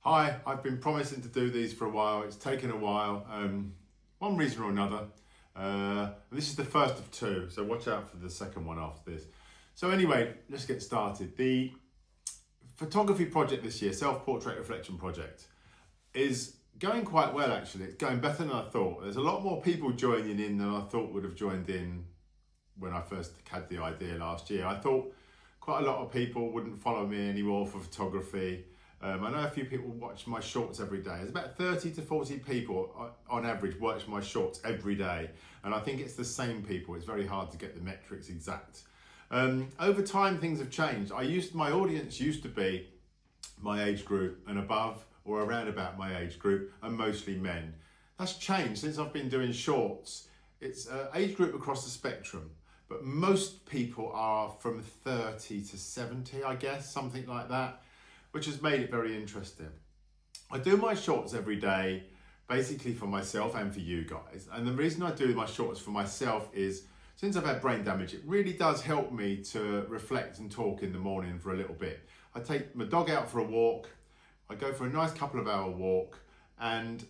Hi, I've been promising to do these for a while. It's taken a while, one reason or another. This is the first of two, so watch out for the second one after this. So anyway, let's get started. The photography project this year, self-portrait reflection project, is going quite well actually. It's going better than I thought. There's a lot more people joining in than I thought would have joined in when I first had the idea last year. I thought quite a lot of people wouldn't follow me anymore for photography. I know a few people watch my shorts every day. There's about 30 to 40 people on average watch my shorts every day. And I think it's the same people. It's very hard to get the metrics exact. Over time, things have changed. My audience used to be my age group and above, or around about my age group, and mostly men. That's changed since I've been doing shorts. It's age group across the spectrum, but most people are from 30 to 70, I guess, something like that, which has made it very interesting. I do my shorts every day, basically for myself and for you guys. And the reason I do my shorts for myself is, since I've had brain damage, it really does help me to reflect and talk in the morning for a little bit. I take my dog out for a walk, I go for a nice couple of hour walk, and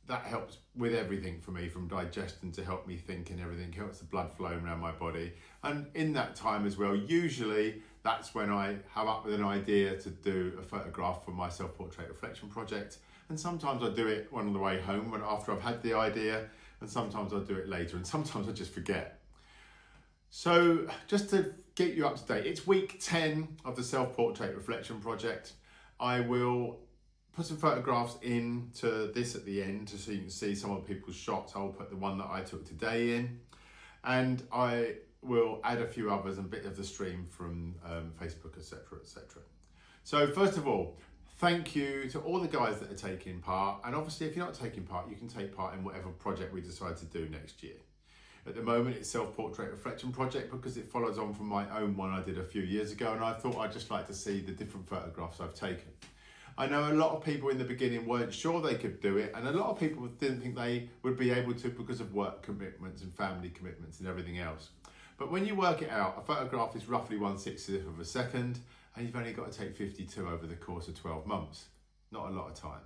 that helps with everything for me, from digestion to help me think and everything. It helps the blood flowing around my body. And in that time as well, usually that's when I have up with an idea to do a photograph for my self-portrait reflection project. And sometimes I do it on the way home after I've had the idea, and sometimes I do it later, and sometimes I just forget. So just to get you up to date, it's week 10 of the self-portrait reflection project. I will put some photographs into this at the end so you can see some of people's shots. I'll put the one that I took today in, and I will add a few others and a bit of the stream from Facebook, etc, etc. So first of all, thank you to all the guys that are taking part, and obviously if you're not taking part, you can take part in whatever project we decide to do next year. At the moment it's self-portrait reflection project because it follows on from my own one I did a few years ago, and I thought I'd just like to see the different photographs I've taken. I know a lot of people in the beginning weren't sure they could do it, and a lot of people didn't think they would be able to because of work commitments and family commitments and everything else. But when you work it out, a photograph is roughly 1/60th of a second, and you've only got to take 52 over the course of 12 months. Not a lot of time.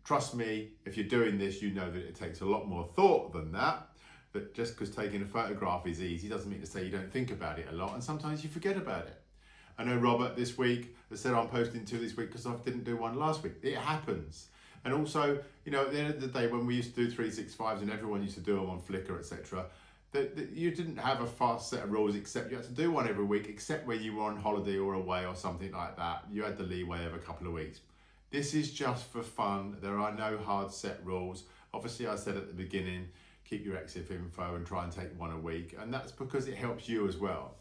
Trust me, if you're doing this, you know that it takes a lot more thought than that. But just because taking a photograph is easy doesn't mean to say you don't think about it a lot, and sometimes you forget about it. I know Robert this week has said I'm posting 2 this week because I didn't do one last week. It happens. And also, you know, at the end of the day, when we used to do 365s and everyone used to do them on Flickr, etc., you didn't have a fast set of rules, except you had to do one every week, except when you were on holiday or away or something like that. You had the leeway of a couple of weeks. This is just for fun. There are no hard set rules. Obviously, I said at the beginning, keep your EXIF info and try and take one a week. And that's because it helps you as well.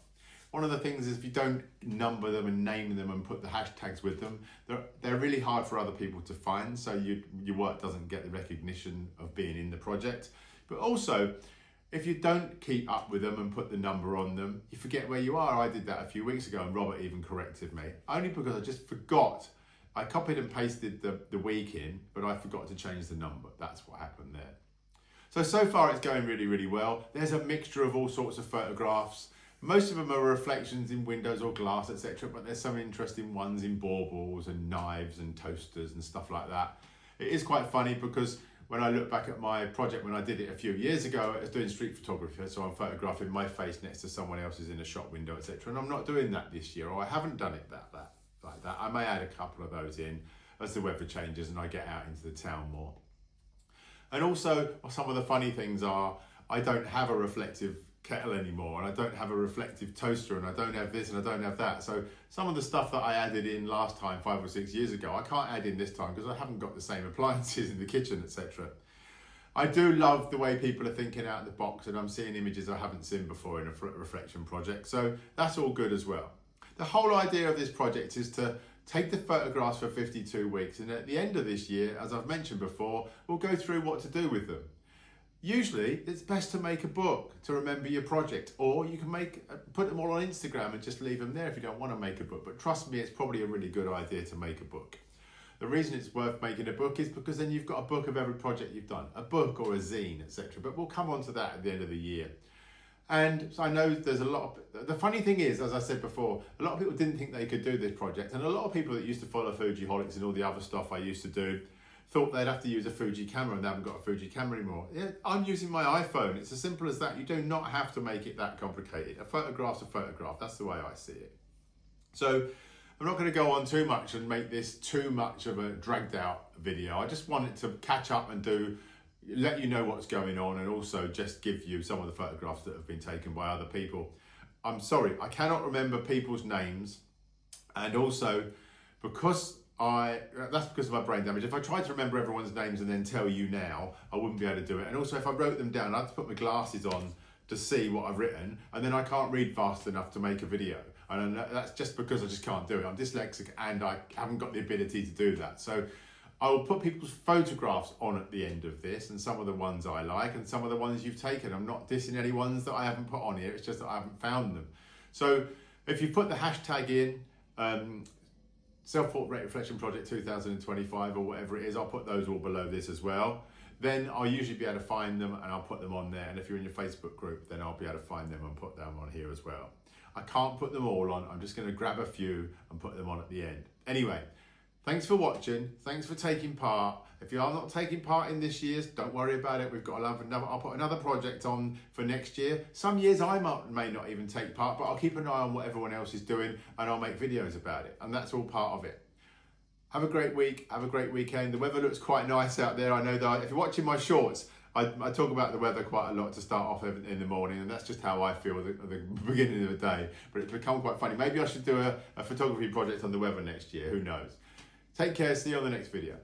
One of the things is if you don't number them and name them and put the hashtags with them, they're really hard for other people to find, so your work doesn't get the recognition of being in the project. But also, if you don't keep up with them and put the number on them, you forget where you are. I did that a few weeks ago and Robert even corrected me, only because I just forgot. I copied and pasted the week in, but I forgot to change the number. That's what happened there. So far it's going really, really well. There's a mixture of all sorts of photographs. Most of them are reflections in windows or glass, etc., but there's some interesting ones in baubles and knives and toasters and stuff like that. It is quite funny because when I look back at my project when I did it a few years ago, I was doing street photography, so I'm photographing my face next to someone else's in a shop window, etc., and I'm not doing that this year, or I haven't done it like that. I may add a couple of those in as the weather changes and I get out into the town more. And also, some of the funny things are, I don't have a reflective kettle anymore, and I don't have a reflective toaster, and I don't have this and I don't have that. So some of the stuff that I added in last time, 5 or 6 years ago, I can't add in this time because I haven't got the same appliances in the kitchen, etc. I do love the way people are thinking out of the box, and I'm seeing images I haven't seen before in a reflection project. So that's all good as well. The whole idea of this project is to take the photographs for 52 weeks, and at the end of this year, as I've mentioned before, we'll go through what to do with them. Usually, it's best to make a book to remember your project, or you can put them all on Instagram and just leave them there if you don't want to make a book. But trust me, it's probably a really good idea to make a book. The reason it's worth making a book is because then you've got a book of every project you've done, a book or a zine, etc. But we'll come on to that at the end of the year. And so I know there's a lot of, the funny thing is, as I said before, a lot of people didn't think they could do this project. And a lot of people that used to follow Fujiholics and all the other stuff I used to do thought they'd have to use a Fuji camera, and they haven't got a Fuji camera anymore. Yeah, I'm using my iPhone. It's as simple as that. You do not have to make it that complicated. A photograph's a photograph. That's the way I see it. So I'm not going to go on too much and make this too much of a dragged out video. I just wanted to catch up and let you know what's going on, and also just give you some of the photographs that have been taken by other people. I'm sorry, I cannot remember people's names, and also because that's because of my brain damage. If I tried to remember everyone's names and then tell you now, I wouldn't be able to do it. And also if I wrote them down, I have to put my glasses on to see what I've written, and then I can't read fast enough to make a video. And that's just because I just can't do it. I'm dyslexic and I haven't got the ability to do that. So I will put people's photographs on at the end of this, and some of the ones I like and some of the ones you've taken. I'm not dissing any ones that I haven't put on here, it's just that I haven't found them. So if you put the hashtag in, Self-Portrait Reflection Project 2025 or whatever it is, I'll put those all below this as well. Then I'll usually be able to find them and I'll put them on there. And if you're in your Facebook group, then I'll be able to find them and put them on here as well. I can't put them all on. I'm just going to grab a few and put them on at the end. Anyway, thanks for watching. Thanks for taking part. If you are not taking part in this year's, don't worry about it. I'll put another project on for next year. Some years I may not even take part, but I'll keep an eye on what everyone else is doing and I'll make videos about it. And that's all part of it. Have a great week. Have a great weekend. The weather looks quite nice out there. I know that if you're watching my shorts, I talk about the weather quite a lot to start off in the morning, and that's just how I feel at the beginning of the day. But it's become quite funny. Maybe I should do a photography project on the weather next year. Who knows? Take care. See you on the next video.